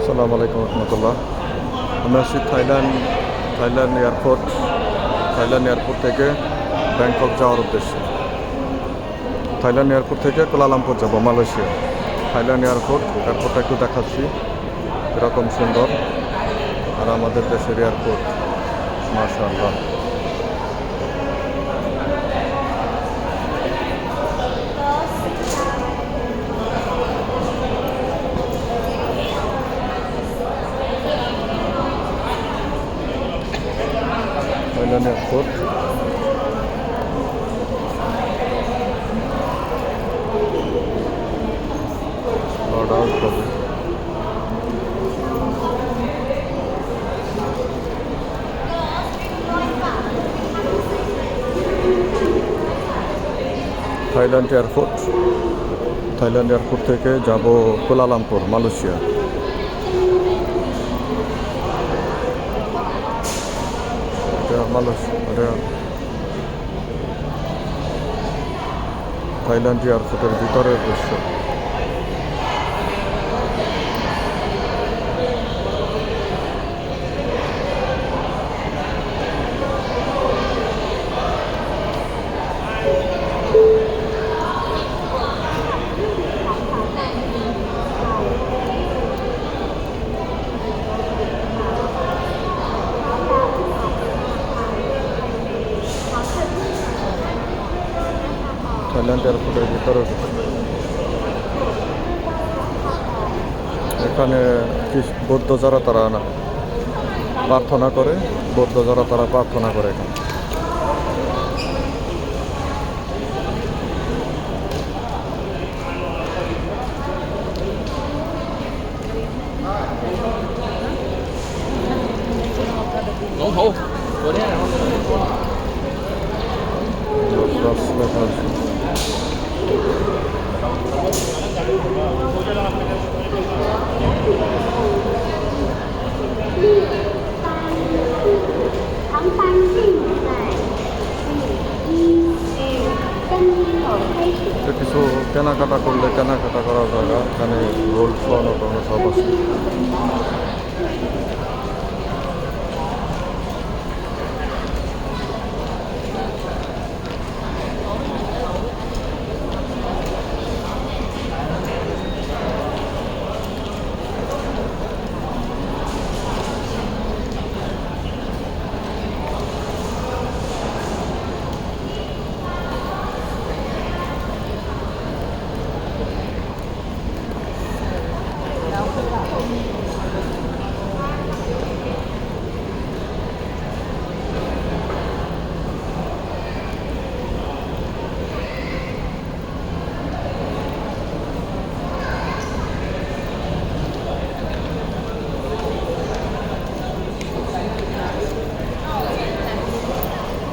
আসসালামু আলাইকুম রহমতুল্লাহ। আমি আছি থাইল্যান্ড এয়ারপোর্ট থেকে ব্যাংকক যাওয়ার উদ্দেশ্যে। থাইল্যান্ড এয়ারপোর্ট থেকে কুয়ালালামপুর যাব, মালয়েশিয়া। থাইল্যান্ড এয়ারপোর্টটা একটু দেখাচ্ছি, এরকম সুন্দর। আর আমাদের দেশের এয়ারপোর্ট, মাশাআল্লাহ। থাইল্যান্ড এয়ারপোর্ট, লর্ড আউট হবে। থাইল্যান্ড এয়ারপোর্ট থেকে যাব কুয়ালালামপুর, মালয়েশিয়া। থাইল্যান্ড এয়ারপোর্টের ভিতরের দৃশ্য। থাইল্যান্ড এয়ারপোর্টের ভিতরে এখানে বৌদ্ধ যারা তারা প্রার্থনা করে, এখানে। লেখা আছে। কিছু কেনাকাটা করার জায়গা, এখানে গোল্ড, স্বর্ণ সব আছে।